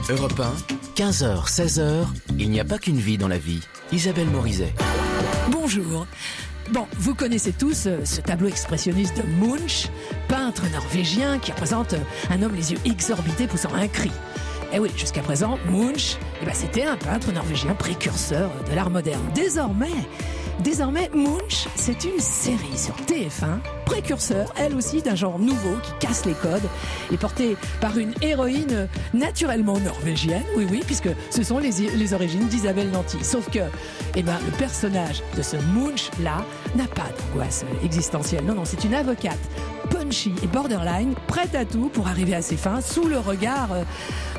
Europe 1, 15h, 16h, il n'y a pas qu'une vie dans la vie. Isabelle Morizet. Bonjour. Bon, vous connaissez tous ce tableau expressionniste de Munch, peintre norvégien qui représente un homme les yeux exorbités poussant un cri. Et oui, jusqu'à présent, Munch, c'était un peintre norvégien précurseur de l'art moderne. Désormais, Munch, c'est une série sur TF1, précurseur, elle aussi, d'un genre nouveau qui casse les codes et portée par une héroïne naturellement norvégienne, oui, puisque ce sont les origines d'Isabelle Nanty. Sauf que, le personnage de ce Munch-là n'a pas d'angoisse existentielle. Non, c'est une avocate punchy et borderline, prête à tout pour arriver à ses fins, sous le regard,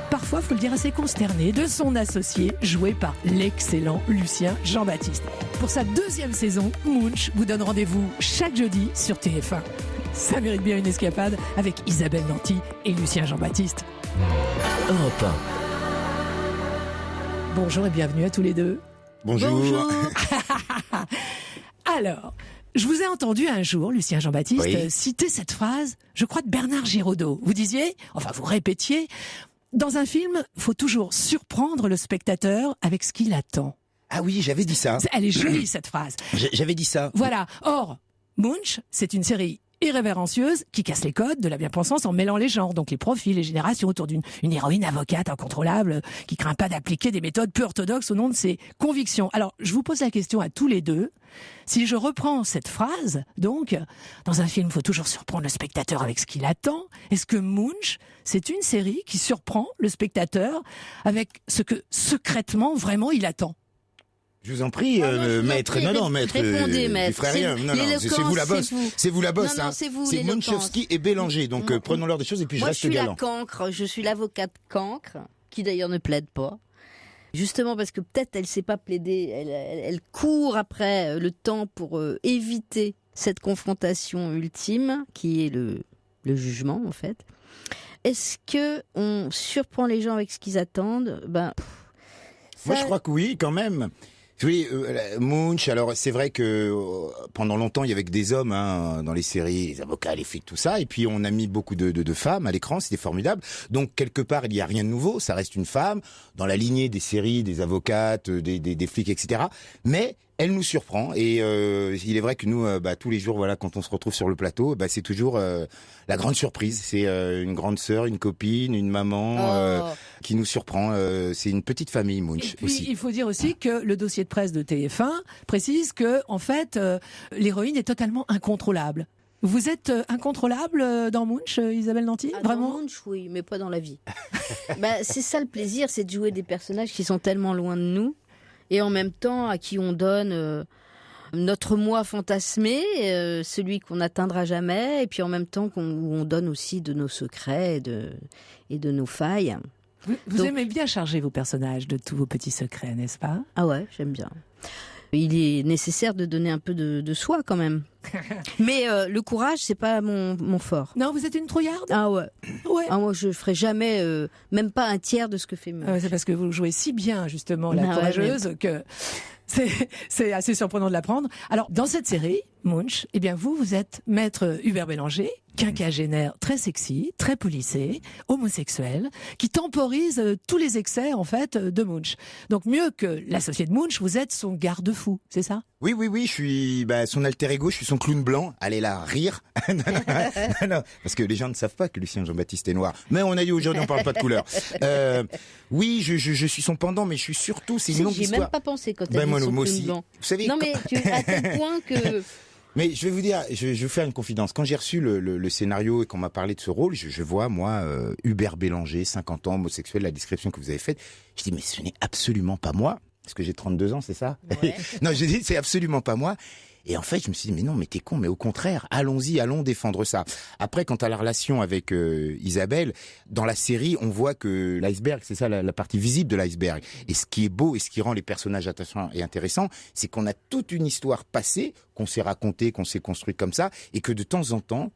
parfois, faut le dire, assez consterné, de son associé, joué par l'excellent Lucien Jean-Baptiste. Pour sa deuxième saison, Munch vous donne rendez-vous chaque jeudi sur TF1. Ça mérite bien une escapade avec Isabelle Nanty et Lucien Jean-Baptiste. Europe 1. Bonjour et bienvenue à tous les deux. Bonjour. Alors, je vous ai entendu un jour, Lucien Jean-Baptiste, citer cette phrase, je crois, de Bernard Giraudot. Vous disiez, vous répétiez, dans un film, faut toujours surprendre le spectateur avec ce qu'il attend. Ah oui, j'avais dit ça. Elle est jolie, cette phrase. J'avais dit ça. Voilà. Or, Munch, c'est une série irrévérencieuse qui casse les codes de la bien-pensance en mêlant les genres, donc les profils, les générations autour d'une héroïne avocate incontrôlable qui craint pas d'appliquer des méthodes peu orthodoxes au nom de ses convictions. Alors, je vous pose la question à tous les deux. Si je reprends cette phrase, donc, dans un film, il faut toujours surprendre le spectateur avec ce qu'il attend. Est-ce que Munch, c'est une série qui surprend le spectateur avec ce que secrètement, vraiment, il attend? Je vous en prie, maître. Non, maître. Répondez, maître. Je ferai rien. Non, c'est vous la bosse. C'est vous la bosse. Non, c'est vous. C'est Munchowski et Bélanger. Donc, prenons-leur des choses et puis Moi, je reste galant. Je suis l'avocate cancre, qui d'ailleurs ne plaide pas. Justement parce que peut-être elle sait pas plaider, elle court après le temps pour éviter cette confrontation ultime qui est le jugement en fait. Est-ce que on surprend les gens avec ce qu'ils attendent? Moi je crois que oui quand même. Oui, Munch, alors c'est vrai que pendant longtemps il y avait que des hommes dans les séries, les avocats, les flics, tout ça, et puis on a mis beaucoup de femmes à l'écran, c'était formidable. Donc quelque part il n'y a rien de nouveau, ça reste une femme dans la lignée des séries, des avocates, des flics, etc. Mais elle nous surprend et il est vrai que nous, tous les jours, quand on se retrouve sur le plateau, c'est toujours la grande surprise. C'est une grande sœur, une copine, une maman qui nous surprend. C'est une petite famille, Munch. Et puis, aussi. Il faut dire aussi que le dossier de presse de TF1 précise que, en fait, l'héroïne est totalement incontrôlable. Vous êtes incontrôlable dans Munch, Isabelle Nanty? Vraiment? Dans Munch, oui, mais pas dans la vie. C'est ça le plaisir, c'est de jouer des personnages qui sont tellement loin de nous. Et en même temps, à qui on donne notre moi fantasmé, celui qu'on n'atteindra jamais, et puis en même temps où on donne aussi de nos secrets et de nos failles. Vous aimez bien charger vos personnages de tous vos petits secrets, n'est-ce pas? Ah ouais, j'aime bien. Il est nécessaire de donner un peu de soi quand même. Mais le courage, c'est pas mon fort. Non, vous êtes une trouillarde? Ah ouais. Ah, moi, je ferai jamais, même pas un tiers de ce que fait Munch. C'est parce que vous jouez si bien, justement, la courageuse, que c'est assez surprenant de l'apprendre. Alors, dans cette série, Munch, vous êtes maître Hubert Bélanger, quinquagénaire très sexy, très policé, homosexuel, qui temporise tous les excès, en fait, de Munch. Donc, mieux que l'associé de Munch, vous êtes son garde-fou, c'est ça? Oui, je suis son alter ego, je suis son clown blanc. Allez là, rire. non, parce que les gens ne savent pas que Lucien Jean-Baptiste est noir. Mais on a dit aujourd'hui, on parle pas de couleur. Oui, je suis son pendant, mais je suis surtout, c'est une longue histoire. J'y ai même pas pensé quand elle dit son clown blanc. Vous savez, non mais à tel point que... Mais je vais vous dire, je vais vous faire une confidence. Quand j'ai reçu le scénario et qu'on m'a parlé de ce rôle, je vois, moi, Hubert Bélanger, 50 ans, homosexuel, la description que vous avez faite. Je dis, mais ce n'est absolument pas moi. Parce que j'ai 32 ans, c'est ça? Ouais. Non, j'ai dit, c'est absolument pas moi. Et en fait, je me suis dit, mais non, mais t'es con, mais au contraire, allons défendre ça. Après, quant à la relation avec Isabelle, dans la série, on voit que l'iceberg, c'est ça la partie visible de l'iceberg. Et ce qui est beau et ce qui rend les personnages attachants et intéressants, c'est qu'on a toute une histoire passée, qu'on s'est racontée, qu'on s'est construite comme ça, et que de temps en temps,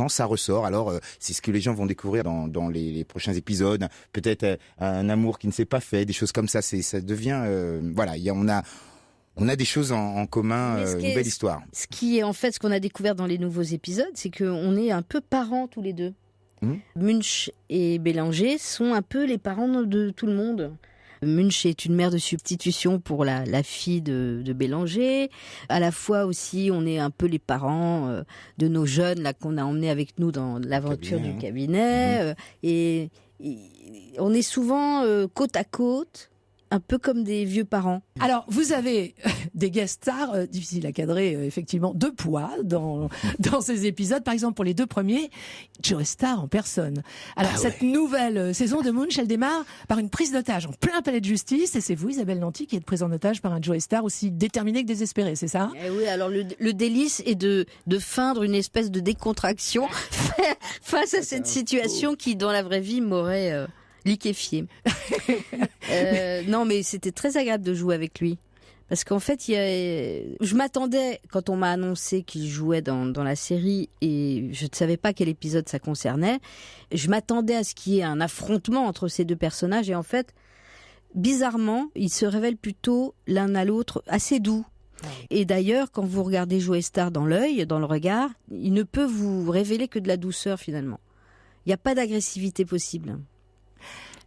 ça ressort. Alors, c'est ce que les gens vont découvrir dans les prochains épisodes. Peut-être un amour qui ne s'est pas fait, des choses comme ça. Ça devient, on a des choses en commun, une belle histoire. Ce qui est en fait ce qu'on a découvert dans les nouveaux épisodes, c'est qu'on est un peu parents tous les deux. Munch et Bélanger sont un peu les parents de tout le monde. Munch est une mère de substitution pour la fille de Bélanger. À la fois aussi, on est un peu les parents de nos jeunes là qu'on a emmenés avec nous dans l'aventure du cabinet. Et on est souvent côte à côte, un peu comme des vieux parents. Alors, vous avez des guest stars, difficiles à cadrer, effectivement, de poids dans ces épisodes. Par exemple, pour les 2 premiers, Joe Starr en personne. Alors, cette nouvelle saison de Munch, elle démarre par une prise d'otage en plein palais de justice. Et c'est vous, Isabelle Nanty, qui êtes prise en otage par un Joe Starr aussi déterminé que désespéré, c'est ça ? Oui, alors le délice est de feindre une espèce de décontraction face à cette situation qui, dans la vraie vie, m'aurait... liquéfié. Non, mais c'était très agréable de jouer avec lui. Parce qu'en fait, je m'attendais, quand on m'a annoncé qu'il jouait dans la série, et je ne savais pas quel épisode ça concernait, je m'attendais à ce qu'il y ait un affrontement entre ces 2 personnages. Et en fait, bizarrement, ils se révèlent plutôt l'un à l'autre assez doux. Et d'ailleurs, quand vous regardez Joe Starr dans l'œil, dans le regard, il ne peut vous révéler que de la douceur finalement. Il n'y a pas d'agressivité possible.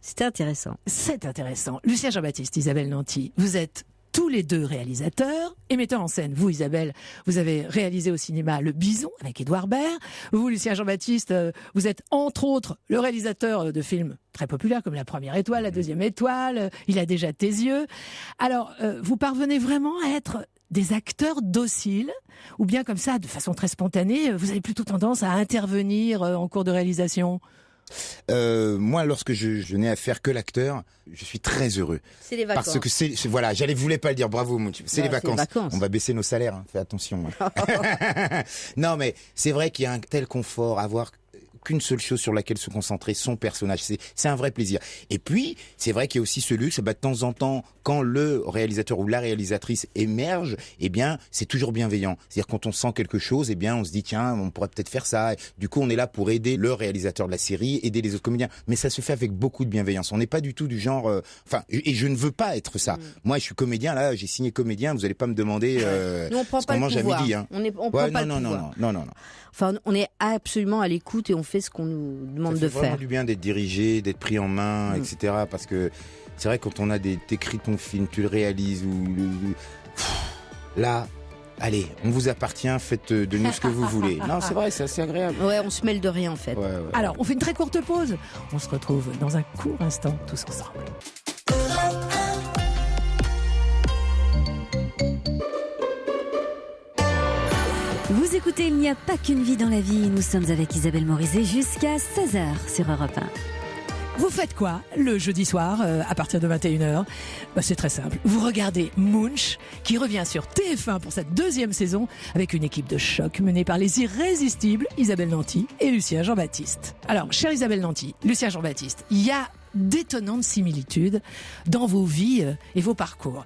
C'était intéressant. C'est intéressant. Lucien Jean-Baptiste, Isabelle Nanty, vous êtes tous les 2 réalisateurs et metteurs en scène. Vous, Isabelle, vous avez réalisé au cinéma Le Bison avec Édouard Baird. Vous, Lucien Jean-Baptiste, vous êtes entre autres le réalisateur de films très populaires comme La Première Étoile, La Deuxième Étoile, Il a déjà tes yeux. Alors, vous parvenez vraiment à être des acteurs dociles ou bien comme ça, de façon très spontanée, vous avez plutôt tendance à intervenir en cours de réalisation ? Moi, lorsque je n'ai à faire que l'acteur, je suis très heureux. C'est les vacances. Parce que voilà, voulais pas le dire, bravo, c'est les vacances. On va baisser nos salaires, fais attention. Non, mais c'est vrai qu'il y a un tel confort à avoir qu'une seule chose sur laquelle se concentrer, son personnage. C'est un vrai plaisir. Et puis, c'est vrai qu'il y a aussi ce luxe, de temps en temps, quand le réalisateur ou la réalisatrice émerge, eh bien, c'est toujours bienveillant. C'est-à-dire, quand on sent quelque chose, eh bien, on se dit, tiens, on pourrait peut-être faire ça. Et du coup, on est là pour aider le réalisateur de la série, aider les autres comédiens. Mais ça se fait avec beaucoup de bienveillance. On n'est pas du tout du genre, et je ne veux pas être ça. Moi, je suis comédien, là, j'ai signé comédien, vous n'allez pas me demander, Nous, on prend pas le pouvoir. Midi, hein. On prend pas le pouvoir. Non. Enfin, on est absolument à l'écoute et on fait ce qu'on nous demande de faire. Ça fait vraiment du bien d'être dirigé, d'être pris en main, etc. Parce que c'est vrai, quand on a t'écris ton film, tu le réalises, là, allez, on vous appartient, faites de nous ce que vous voulez. Non, c'est vrai, c'est assez agréable. Ouais, on se mêle de rien en fait. Ouais. Alors, on fait une très courte pause. On se retrouve dans un court instant, tous ensemble. Vous écoutez Il n'y a pas qu'une vie dans la vie. Nous sommes avec Isabelle Morizet jusqu'à 16h sur Europe 1. Vous faites quoi le jeudi soir à partir de 21h ? C'est très simple. Vous regardez Munch qui revient sur TF1 pour sa 2e saison avec une équipe de choc menée par les irrésistibles Isabelle Nanty et Lucien Jean-Baptiste. Alors, chère Isabelle Nanty, Lucien Jean-Baptiste, il y a d'étonnantes similitudes dans vos vies et vos parcours.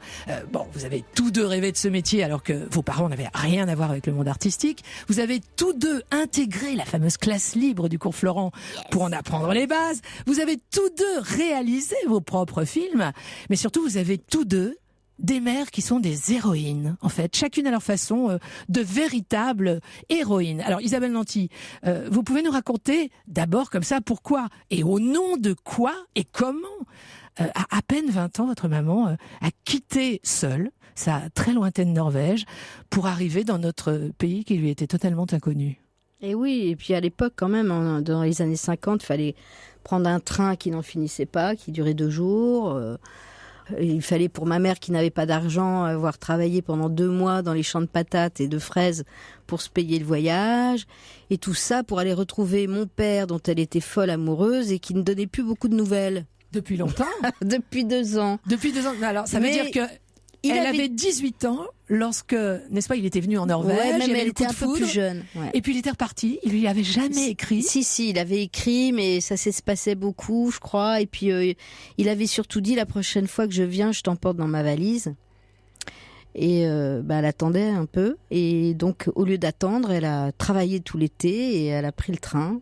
Vous avez tous 2 rêvé de ce métier alors que vos parents n'avaient rien à voir avec le monde artistique. Vous avez tous 2 intégré la fameuse classe libre du cours Florent pour en apprendre les bases. Vous avez tous 2 réalisé vos propres films. Mais surtout, vous avez tous 2 des mères qui sont des héroïnes, en fait, chacune à leur façon, de véritables héroïnes. Alors, Isabelle Nanty, vous pouvez nous raconter d'abord comme ça pourquoi et au nom de quoi et comment, à peine 20 ans, votre maman a quitté seule sa très lointaine Norvège pour arriver dans notre pays qui lui était totalement inconnu. Et oui, et puis à l'époque quand même, dans les années 50, il fallait prendre un train qui n'en finissait pas, qui durait 2 jours. Il fallait, pour ma mère qui n'avait pas d'argent, avoir travaillé pendant 2 mois dans les champs de patates et de fraises pour se payer le voyage. Et tout ça pour aller retrouver mon père dont elle était folle amoureuse et qui ne donnait plus beaucoup de nouvelles. Depuis longtemps Depuis 2 ans. Depuis 2 ans. Alors, ça veut dire que elle avait 18 ans lorsque, n'est-ce pas, il était venu en Norvège. Ouais, même elle était un peu plus jeune. Ouais. Et puis il était reparti. Il lui avait jamais écrit. Si, il avait écrit, mais ça se passait beaucoup, je crois. Et puis il avait surtout dit, la prochaine fois que je viens, je t'emporte dans ma valise. Et elle attendait un peu. Et donc, au lieu d'attendre, elle a travaillé tout l'été et elle a pris le train.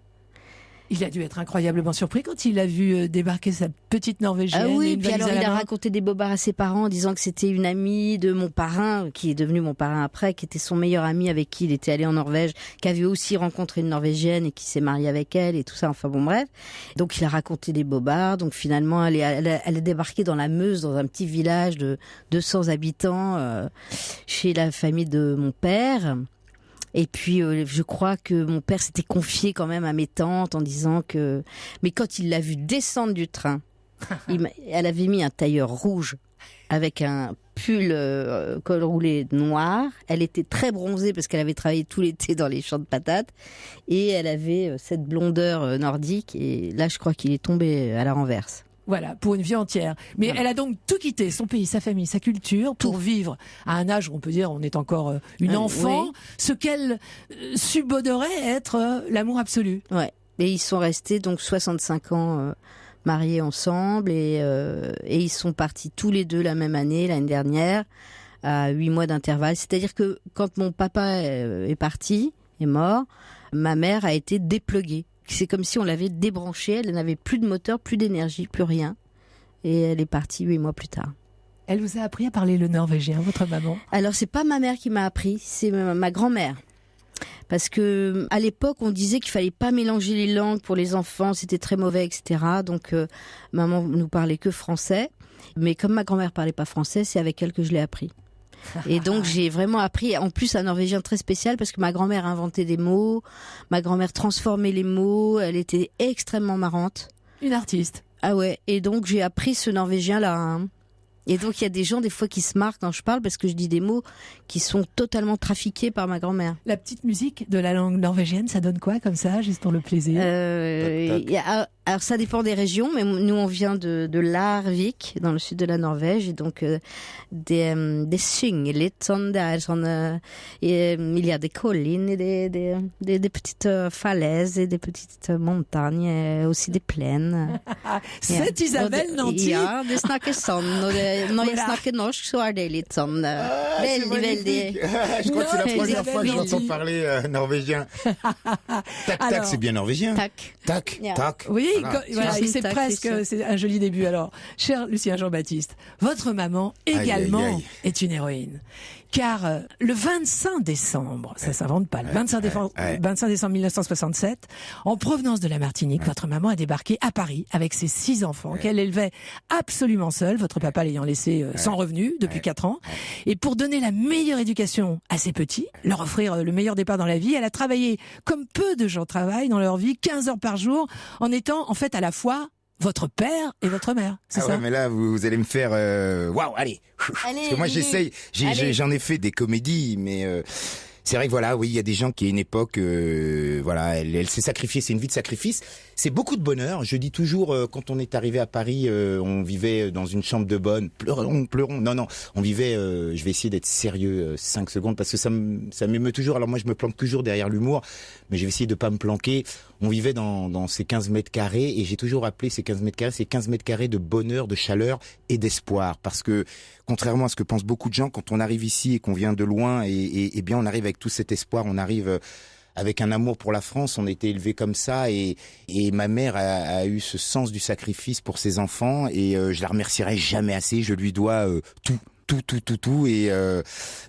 Il a dû être incroyablement surpris quand il a vu débarquer sa petite Norvégienne. Ah oui, et une puis valise alors à la il a main. raconté des bobards à ses parents en disant que c'était une amie de mon parrain, qui est devenu mon parrain après, qui était son meilleur ami avec qui il était allé en Norvège, qui avait aussi rencontré une Norvégienne et qui s'est marié avec elle et tout ça, enfin bon bref. Donc il a raconté des bobards, donc finalement elle a débarqué dans la Meuse, dans un petit village de 200 habitants, chez la famille de mon père. Et puis, je crois que mon père s'était confié quand même à mes tantes en disant que... Mais quand il l'a vue descendre du train, elle avait mis un tailleur rouge avec un pull col roulé noir. Elle était très bronzée parce qu'elle avait travaillé tout l'été dans les champs de patates. Et elle avait cette blondeur nordique. Et là, je crois qu'il est tombé à la renverse. Voilà, pour une vie entière. Mais Voilà. elle a donc tout quitté, son pays, sa famille, sa culture, pour vivre à un âge où on peut dire on est encore une enfant, oui. ce qu'elle subodorait être l'amour absolu. Ouais. Et ils sont restés donc 65 ans mariés ensemble et ils sont partis tous les deux la même année, l'année dernière, à 8 mois d'intervalle. C'est-à-dire que quand mon papa est parti, est mort, ma mère a été dépluguée. C'est comme si on l'avait débranchée, elle n'avait plus de moteur, plus d'énergie, plus rien. Et elle est partie 8 mois plus tard. Elle vous a appris à parler le norvégien, votre maman? Alors c'est pas ma mère qui m'a appris, c'est ma grand-mère. Parce que à l'époque, on disait qu'il fallait pas mélanger les langues pour les enfants, c'était très mauvais, etc. Donc maman nous parlait que français. Mais comme ma grand-mère parlait pas français, c'est avec elle que je l'ai appris. Et donc j'ai vraiment appris, en plus un norvégien très spécial parce que ma grand-mère inventait des mots, ma grand-mère transformait les mots, elle était extrêmement marrante. Une artiste. Ah ouais, et donc j'ai appris ce norvégien-là. Hein. Et donc il y a des gens des fois qui se marquent quand je parle parce que je dis des mots qui sont totalement trafiqués par ma grand-mère. La petite musique de la langue norvégienne, ça donne quoi comme ça, juste pour le plaisir? Alors ça dépend des régions, mais nous on vient de Larvik, dans le sud de la Norvège, et donc det synger litt sånn, det er sånn, il y a des collines, des petites falaises, et des petites montagnes, aussi des plaines. C'est Isabelle Nanty. Ja, det snakkes sånn, og når jeg Voilà. snakker norsk, så er det litt sånn, C'est veldig, veldig... magnifique. Je crois que c'est la Non, première Isabelle fois que j'entends Nanty. parler norvégien. Tac, Alors. tac, c'est bien norvégien. Tac. Tac, Yeah. tac. Oui, Voilà. voilà, C'est c'est tac, presque, c'est ça. c'est un joli début. Alors, cher Lucien Jean-Baptiste, votre maman également aïe, aïe. est une héroïne. Car le 25 décembre, ça s'invente pas, le 25 décembre, ouais. 25 décembre 1967, en provenance de la Martinique, votre maman a débarqué à Paris avec ses 6 enfants qu'elle élevait absolument seule, votre papa l'ayant laissé sans revenu depuis 4 ans. Et pour donner la meilleure éducation à ses petits, leur offrir le meilleur départ dans la vie, elle a travaillé comme peu de gens travaillent dans leur vie, 15 heures par jour, en étant en fait à la fois votre père et votre mère. C'est Ah ça? ouais, mais là, vous allez me faire... Waouh, allez. Parce que moi, j'essaye, j'en ai fait des comédies, mais... C'est vrai que voilà, oui, il y a des gens qui à une époque, voilà, elle s'est sacrifiée, c'est une vie de sacrifice. C'est beaucoup de bonheur. Je dis toujours, quand on est arrivé à Paris, on vivait dans une chambre de bonne, pleurons. Non, on vivait, je vais essayer d'être sérieux 5 secondes parce que ça m'émeut toujours. Alors moi, je me planque toujours derrière l'humour, mais je vais essayer de pas me planquer. On vivait dans ces 15 mètres carrés et j'ai toujours appelé ces 15 mètres carrés, ces 15 mètres carrés de bonheur, de chaleur et d'espoir. Parce que, contrairement à ce que pensent beaucoup de gens, quand on arrive ici et qu'on vient de loin, et bien on arrive avec tout cet espoir, on arrive avec un amour pour la France, on a été élevé comme ça et ma mère a eu ce sens du sacrifice pour ses enfants et je la remercierai jamais assez, je lui dois tout et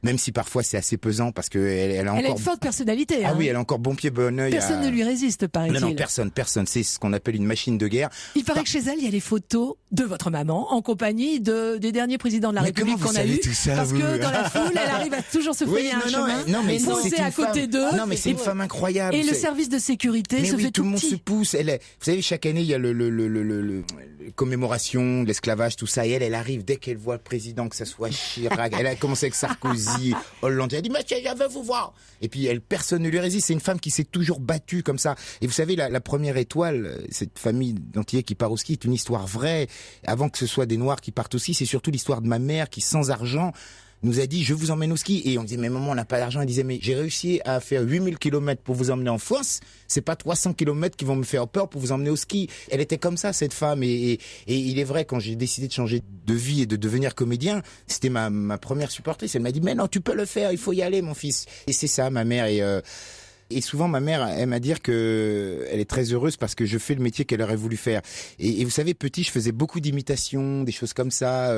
même si parfois c'est assez pesant parce que elle a encore Elle a une forte personnalité. ah hein. oui, elle a encore bon pied bon oeil. Personne ne lui résiste, paraît-il. Non, personne. C'est ce qu'on appelle une machine de guerre. Il paraît que chez elle, il y a les photos de votre maman en compagnie des derniers présidents de la Mais République comment vous qu'on a savez eu. tout ça, Parce vous que dans la foule, elle arrive à toujours se frayer un chemin. mais et c'est poser une à côté femme. d'eux. Non, mais c'est une femme incroyable. Et le C'est- service de sécurité Mais se oui, fait tout le monde petit. se pousse. Vous savez, chaque année, il y a le commémoration, l'esclavage, tout ça. Et elle arrive dès qu'elle voit le président, que ça soit Chirac. Elle a commencé avec Sarkozy, Hollande. Elle dit, monsieur, je veux vous voir. Et puis, personne ne lui résiste. C'est une femme qui s'est toujours battue comme ça. Et vous savez, la première étoile, cette famille d'Antillais qui part au ski, est une histoire vraie. Avant que ce soit des Noirs qui partent au ski, c'est surtout l'histoire de ma mère qui, sans argent, nous a dit, je vous emmène au ski. Et on disait, mais maman, on n'a pas d'argent. Elle disait, mais j'ai réussi à faire 8000 kilomètres pour vous emmener en France. C'est pas 300 kilomètres qui vont me faire peur pour vous emmener au ski. Elle était comme ça, cette femme. Et il est vrai, quand j'ai décidé de changer de vie et de devenir comédien, c'était ma première supportrice. Elle m'a dit, mais non, tu peux le faire, il faut y aller, mon fils. Et c'est ça, ma mère. Et Et souvent, ma mère aime à dire que elle est très heureuse parce que je fais le métier qu'elle aurait voulu faire. Et vous savez, petit, je faisais beaucoup d'imitations, des choses comme ça.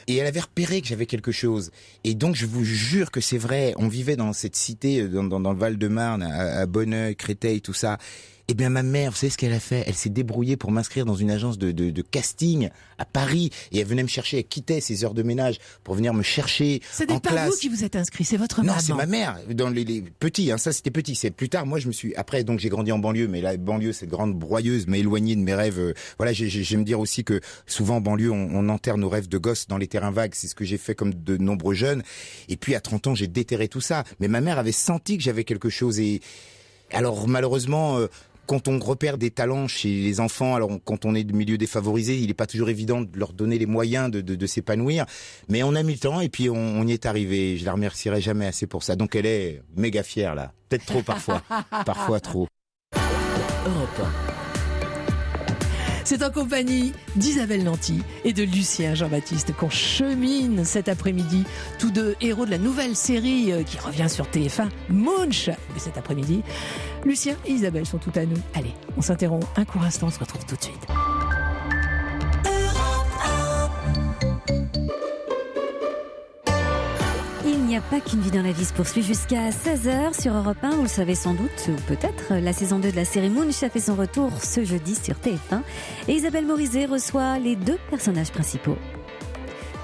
Et elle avait repéré que j'avais quelque chose. Et donc, je vous jure que c'est vrai. On vivait dans cette cité, dans le Val-de-Marne, à Bonneuil, Créteil, tout ça. Eh bien, ma mère, vous savez ce qu'elle a fait? Elle s'est débrouillée pour m'inscrire dans une agence de casting à Paris. Et elle venait me chercher, elle quittait ses heures de ménage pour venir me chercher Ce en n'est pas classe. vous qui vous êtes inscrit, c'est votre Non, maman. c'est ma mère. Dans les petits, hein, ça c'était petit. C'est plus tard. Moi, après, donc j'ai grandi en banlieue, mais la banlieue, cette grande broyeuse, m'a éloigné de mes rêves. Voilà, j'aime dire aussi que souvent en banlieue, on enterre nos rêves de gosse dans les terrains vagues. C'est ce que j'ai fait comme de nombreux jeunes. Et puis à 30 ans, j'ai déterré tout ça. Mais ma mère avait senti que j'avais quelque chose. Et alors malheureusement. Quand on repère des talents chez les enfants, alors quand on est de milieu défavorisé, il n'est pas toujours évident de leur donner les moyens de s'épanouir. Mais on a mis le temps et puis on y est arrivé. Je la remercierai jamais assez pour ça. Donc elle est méga fière là. Peut-être trop parfois. Parfois trop. Europe C'est en compagnie d'Isabelle Nanty et de Lucien Jean-Baptiste qu'on chemine cet après-midi, tous deux héros de la nouvelle série qui revient sur TF1, Munch, mais cet après-midi. Lucien et Isabelle sont tout à nous. Allez, on s'interrompt un court instant, on se retrouve tout de suite. Il n'y a pas qu'une vie dans la vie se poursuit jusqu'à 16h sur Europe 1. Vous le savez sans doute, ou peut-être, la saison 2 de la série Munch a fait son retour ce jeudi sur TF1. Et Isabelle Morizet reçoit les 2 personnages principaux.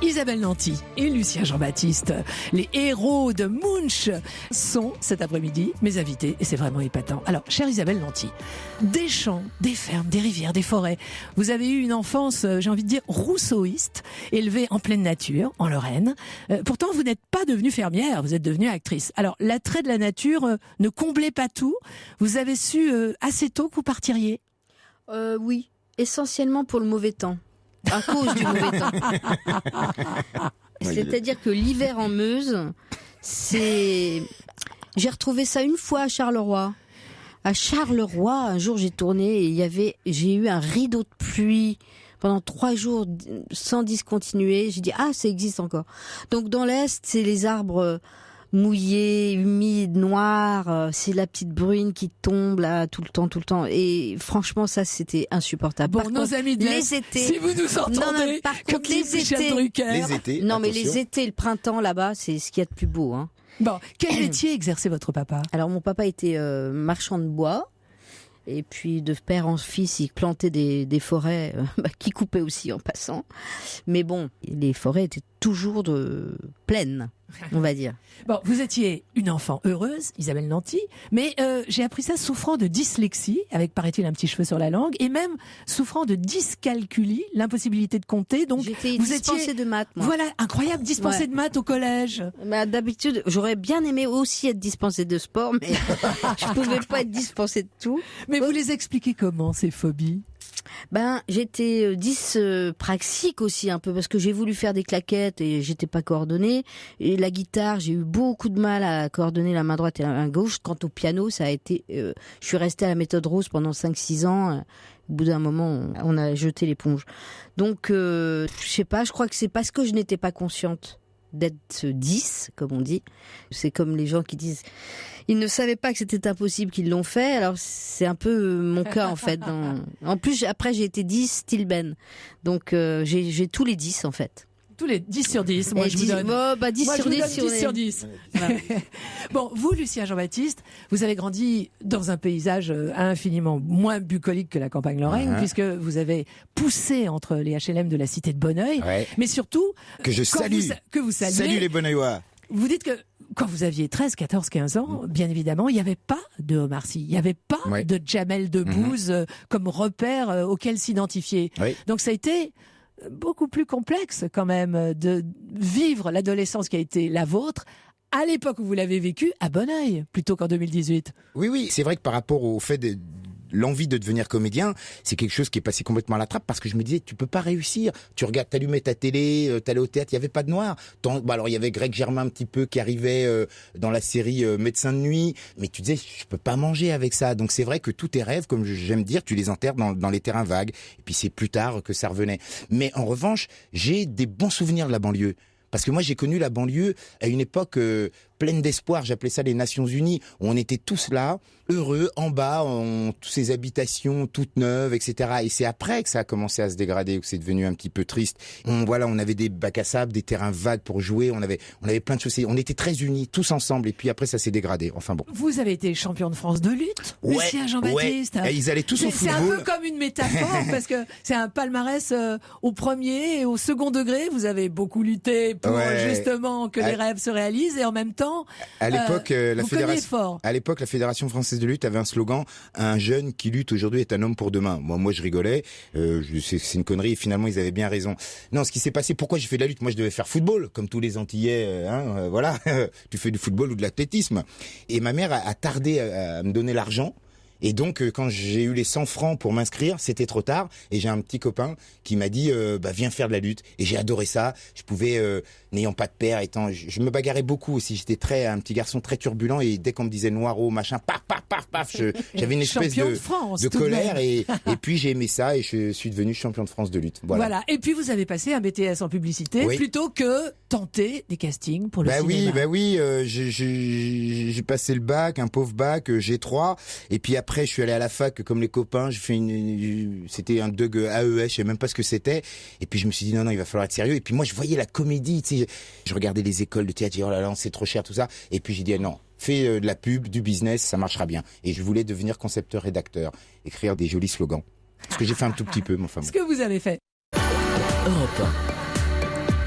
Isabelle Nanty et Lucien Jean-Baptiste, les héros de Munch, sont cet après-midi mes invités et c'est vraiment épatant. Alors, chère Isabelle Nanty, des champs, des fermes, des rivières, des forêts, vous avez eu une enfance, j'ai envie de dire, rousseauiste, élevée en pleine nature, en Lorraine. Pourtant, vous n'êtes pas devenue fermière, vous êtes devenue actrice. Alors, l'attrait de la nature ne comblait pas tout. Vous avez su assez tôt que vous partiriez? Oui, essentiellement pour le mauvais temps. À cause du mauvais temps. C'est-à-dire que l'hiver en Meuse, j'ai retrouvé ça une fois à Charleroi. À Charleroi, un jour j'ai tourné et j'ai eu un rideau de pluie pendant 3 jours sans discontinuer. J'ai dit ça existe encore. Donc dans l'Est, c'est les arbres mouillé, humide, noir, c'est la petite bruine qui tombe là tout le temps. Et franchement, ça c'était insupportable. Bon, par nos contre, amis de l'Est, les étés, si vous nous entendez, non, par comme contre dit les Michel étés, Drucker. Les étés. non mais attention. les étés, le printemps là-bas, c'est ce qu'il y a de plus beau. Hein. Bon, quel métier exerçait votre papa? Alors mon papa était marchand de bois. Et puis de père en fils, il plantait des forêts qui coupaient aussi en passant. Mais bon, les forêts étaient toujours pleines, on va dire. Bon, vous étiez une enfant heureuse, Isabelle Nanty, mais j'ai appris ça souffrant de dyslexie, avec paraît-il un petit cheveu sur la langue, et même souffrant de dyscalculie, l'impossibilité de compter. Donc J'étais vous dispensée étiez, de maths, moi. voilà, incroyable, dispensée Ouais. de maths au collège. Bah, d'habitude, j'aurais bien aimé aussi être dispensée de sport, mais je pouvais pas être dispensée de tout. Mais vous les expliquez comment, ces phobies? Ben, j'étais dyspraxique aussi un peu parce que j'ai voulu faire des claquettes et j'étais pas coordonnée. Et la guitare, j'ai eu beaucoup de mal à coordonner la main droite et la main gauche. Quant au piano, ça a été, je suis restée à la méthode Rose pendant 5-6 ans. Au bout d'un moment, on a jeté l'éponge. Donc, je sais pas, je crois que c'est parce que je n'étais pas consciente d'être 10, comme on dit. C'est comme les gens qui disent ils ne savaient pas que c'était impossible qu'ils l'ont fait. Alors c'est un peu mon cas en fait. En plus après j'ai été 10 style Ben. Donc j'ai tous les 10 en fait. Tous les 10 sur 10, moi Et je vous donne. 10 Moi, sur je vous 10 donne si 10 on est- sur 10. Voilà. Bon, vous, Lucien Jean-Baptiste, vous avez grandi dans un paysage infiniment moins bucolique que la campagne lorraine, puisque vous avez poussé entre les HLM de la cité de Bonneuil, Ouais. mais surtout Que je quand salue. que vous saluez. Salut les Bonneuillois. Vous dites que quand vous aviez 13, 14, 15 ans, bien évidemment, il n'y avait pas de Omar Sy, il n'y avait pas Ouais. de Jamel Debbouze comme repère auquel s'identifier. Oui. Donc ça a été beaucoup plus complexe quand même de vivre l'adolescence qui a été la vôtre à l'époque où vous l'avez vécue à Bonneuil, plutôt qu'en 2018. Oui, c'est vrai que par rapport au fait de l'envie de devenir comédien, c'est quelque chose qui est passé complètement à la trappe parce que je me disais, tu peux pas réussir. Tu regardes, t'allumais ta télé, t'allais au théâtre, il y avait pas de noir. Alors il y avait Greg Germain un petit peu qui arrivait dans la série Médecin de nuit, mais tu disais, je peux pas manger avec ça. Donc c'est vrai que tous tes rêves, comme j'aime dire, tu les enterres dans les terrains vagues. Et puis c'est plus tard que ça revenait. Mais en revanche, j'ai des bons souvenirs de la banlieue. Parce que moi, j'ai connu la banlieue à une époque pleine d'espoir. J'appelais ça les Nations Unies. On était tous là, heureux, en bas, toutes ces habitations toutes neuves, etc. Et c'est après que ça a commencé à se dégrader, que c'est devenu un petit peu triste. On avait des bacs à sable, des terrains vagues pour jouer. On avait plein de choses. On était très unis, tous ensemble. Et puis après, ça s'est dégradé. Enfin bon. Vous avez été champion de France de lutte, Lucien Jean-Baptiste. Ouais. Et ils allaient tous au football. C'est un peu comme une métaphore parce que c'est un palmarès au premier et au second degré. Vous avez beaucoup lutté pour justement que les rêves se réalisent et en même temps, à l'époque, la Fédération française de lutte avait un slogan: un jeune qui lutte aujourd'hui est un homme pour demain. Moi, je rigolais. C'est une connerie. Et finalement, ils avaient bien raison. Non, ce qui s'est passé, pourquoi j'ai fait de la lutte? Moi, je devais faire football, comme tous les Antillais. Voilà, tu fais du football ou de l'athlétisme. Et ma mère a tardé à me donner l'argent. Et donc, quand j'ai eu les 100 francs pour m'inscrire, c'était trop tard. Et j'ai un petit copain qui m'a dit, viens faire de la lutte. Et j'ai adoré ça. Je pouvais, n'ayant pas de père, je me bagarrais beaucoup aussi. J'étais un petit garçon très turbulent. Et dès qu'on me disait noiro, machin, paf, j'avais une espèce de colère. Et puis, j'ai aimé ça et je suis devenu champion de France de lutte. Voilà. Et puis, vous avez passé un BTS en publicité plutôt que tenter des castings pour le cinéma. Oui. J'ai passé le bac, un pauvre bac, G3. Et puis après, je suis allé à la fac comme les copains. J'ai fait c'était un DUG AES, je sais même pas ce que c'était. Et puis je me suis dit non, il va falloir être sérieux. Et puis moi, je voyais la comédie. Tu sais, je regardais les écoles de théâtre. Je disais oh là là, c'est trop cher tout ça. Et puis j'ai dit non, fais de la pub, du business, ça marchera bien. Et je voulais devenir concepteur-rédacteur, écrire des jolis slogans. Ce que j'ai fait un tout petit peu, mon femme. Ce que vous avez fait. Europe 1.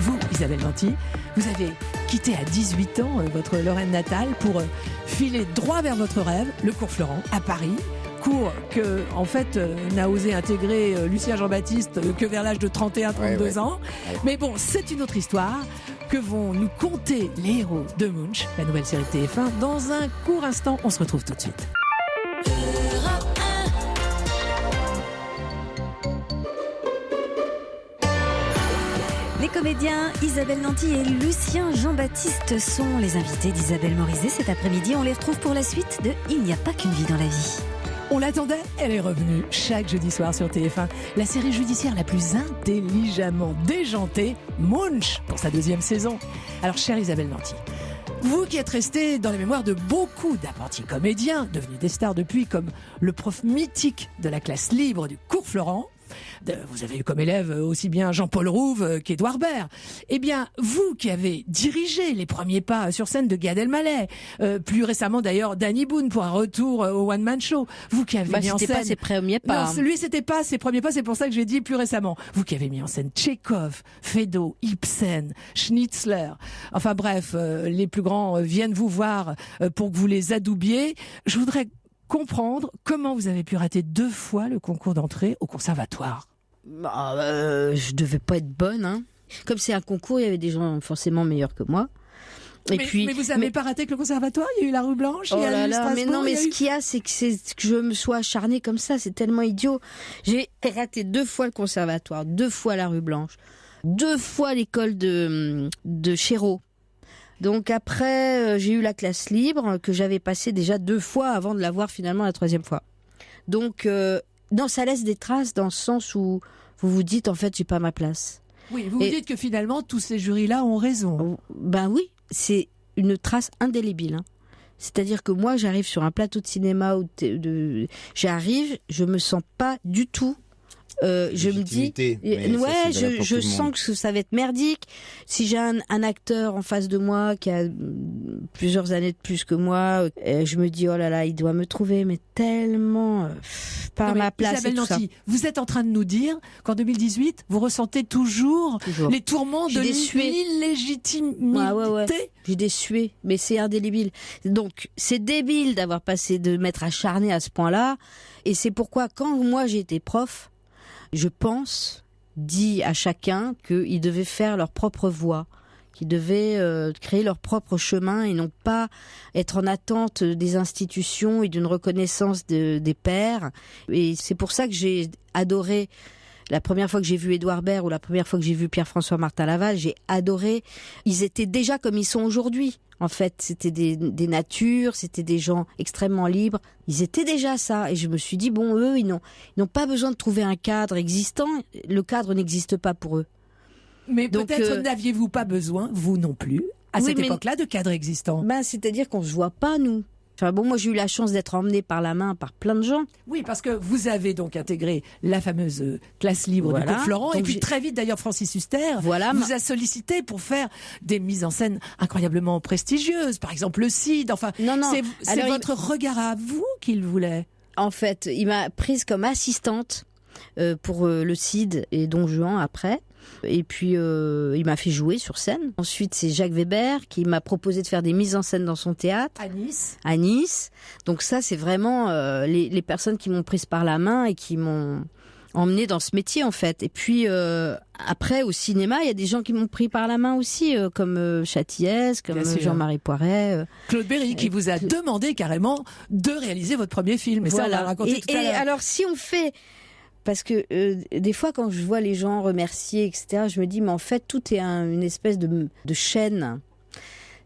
Vous, Isabelle Nanty, vous avez quitté à 18 ans votre Lorraine natale pour filer droit vers votre rêve, le cours Florent, à Paris. Cours que, en fait, n'a osé intégrer Lucien Jean-Baptiste que vers l'âge de 31-32 ans. Ouais. Mais bon, c'est une autre histoire que vont nous conter les héros de Munch, la nouvelle série TF1. Dans un court instant, on se retrouve tout de suite. Les comédiens Isabelle Nanty et Lucien Jean-Baptiste sont les invités d'Isabelle Morizet cet après-midi. On les retrouve pour la suite de Il n'y a pas qu'une vie dans la vie. On l'attendait, elle est revenue chaque jeudi soir sur TF1. La série judiciaire la plus intelligemment déjantée, Munch, pour sa 2e saison. Alors, chère Isabelle Nanty, vous qui êtes restée dans les mémoires de beaucoup d'apprentis comédiens, devenus des stars depuis, comme le prof mythique de la classe libre du cours Florent, vous avez eu comme élève aussi bien Jean-Paul Rouve qu'Édouard Baird. Eh bien, vous qui avez dirigé les premiers pas sur scène de Gad Elmaleh, plus récemment d'ailleurs Danny Boone pour un retour au One Man Show, vous qui avez mis en scène... C'était pas ses premiers pas. Non, lui c'était pas ses premiers pas, c'est pour ça que j'ai dit plus récemment. Vous qui avez mis en scène Tchekhov, Feydeau, Ibsen, Schnitzler, enfin bref, les plus grands viennent vous voir pour que vous les adoubiez. Je voudrais comprendre comment vous avez pu rater 2 fois le concours d'entrée au conservatoire. Je devais pas être bonne, hein. Comme c'est un concours, il y avait des gens forcément meilleurs que moi. Mais vous n'avez pas raté que le conservatoire? Il y a eu la Rue Blanche, il y a eu Strasbourg. Mais non, mais ce qu'il y a, c'est que je me sois acharnée comme ça, c'est tellement idiot. J'ai raté 2 fois le conservatoire, 2 fois la Rue Blanche, 2 fois l'école de Chéreau. Donc après, j'ai eu la classe libre que j'avais passée déjà 2 fois avant de l'avoir finalement la 3e fois. Donc non, ça laisse des traces dans le sens où vous vous dites en fait j'ai pas ma place. Oui, vous dites que finalement tous ces jurys-là ont raison. Ben oui, c'est une trace indélébile. Hein. C'est-à-dire que moi j'arrive sur un plateau de cinéma j'arrive, je me sens pas du tout. Je me dis, je sens que ça va être merdique. Si j'ai un acteur en face de moi qui a plusieurs années de plus que moi, je me dis oh là là, il doit me trouver, mais tellement pas à ma place. Isabelle Nanty, vous êtes en train de nous dire qu'en 2018, vous ressentez toujours. Les tourments de l'illégitimité. Ouais. J'ai des suées, mais c'est indélébile. Donc c'est débile d'avoir passé de m'être acharné à ce point-là, et c'est pourquoi quand moi j'ai été prof, je pense, dit à chacun qu'ils devaient faire leur propre voie, qu'ils devaient créer leur propre chemin et non pas être en attente des institutions et d'une reconnaissance des pairs. Et c'est pour ça que j'ai adoré la première fois que j'ai vu Édouard Baird ou la première fois que j'ai vu Pierre-François Martin Laval, j'ai adoré. Ils étaient déjà comme ils sont aujourd'hui. En fait, c'était des natures, c'était des gens extrêmement libres. Ils étaient déjà ça. Et je me suis dit, bon, eux, ils n'ont pas besoin de trouver un cadre existant. Le cadre n'existe pas pour eux. Mais donc, peut-être n'aviez-vous pas besoin, vous non plus, à Oui, cette mais- époque-là de cadre existant. C'est-à-dire qu'on se voit pas, nous. Enfin bon, moi j'ai eu la chance d'être emmenée par la main par plein de gens. Oui, parce que vous avez donc intégré la fameuse classe libre du Voilà. cours Florent, et Donc puis j'ai- très vite d'ailleurs Francis Huster Voilà, vous a sollicité pour faire des mises en scène incroyablement prestigieuses, par exemple le Cid. Enfin, Non, non. c'est Alors, votre regard à vous qu'il voulait. En fait, il m'a prise comme assistante pour le Cid et Don Juan après. Et puis, il m'a fait jouer sur scène. Ensuite, c'est Jacques Weber qui m'a proposé de faire des mises en scène dans son théâtre À Nice. à Nice. Donc ça, c'est vraiment les personnes qui m'ont prise par la main et qui m'ont emmenée dans ce métier, en fait. Et puis, après, au cinéma, il y a des gens qui m'ont pris par la main aussi, comme Châtillès, comme Bien sûr. Jean-Marie Poiret. Claude Berry qui vous a demandé carrément de réaliser votre premier film. Et ça, on va le raconter tout à Et l'heure. alors, si on fait... Parce que des fois, quand je vois les gens remercier, etc., je me dis, mais en fait, tout est une espèce de chaîne.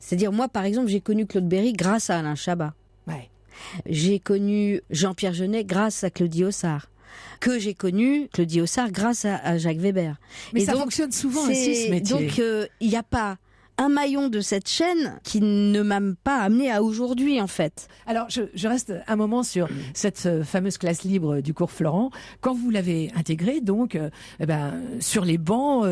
C'est-à-dire, moi, par exemple, j'ai connu Claude Berry grâce à Alain Chabat. Ouais. J'ai connu Jean-Pierre Jeunet grâce à Claudie Hossard. Que j'ai connu Claudie Hossard grâce à Jacques Weber. Mais Et ça donc, fonctionne souvent ainsi, ce métier. Donc, il n'y a pas un maillon de cette chaîne qui ne m'a pas amené à aujourd'hui, en fait. Alors, je reste un moment sur cette fameuse classe libre du cours Florent. Quand vous l'avez intégrée, donc, sur les bancs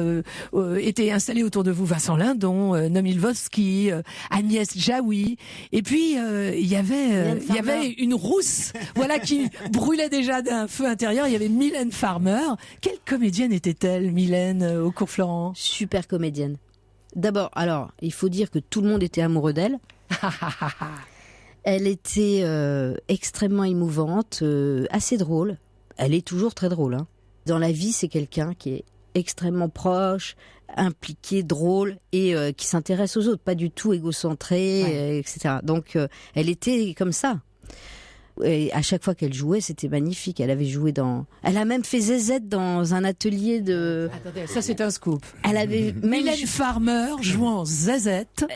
étaient installés autour de vous Vincent Lindon, Noam Lvovsky, Agnès Jaoui, et puis il y avait une rousse, voilà, qui brûlait déjà d'un feu intérieur. Il y avait Mylène Farmer. Quelle comédienne était-elle, Mylène, au cours Florent? Super comédienne. D'abord, alors, il faut dire que tout le monde était amoureux d'elle. Elle était extrêmement émouvante, assez drôle. Elle est toujours très drôle. Hein. Dans la vie, c'est quelqu'un qui est extrêmement proche, impliqué, drôle et qui s'intéresse aux autres, pas du tout égocentré, etc. Donc, elle était comme ça. Et à chaque fois qu'elle jouait, c'était magnifique. Elle a même fait Zézette dans un atelier de. Attendez, ça c'est un scoop. Elle avait même Mylène Farmer jouant Zézette.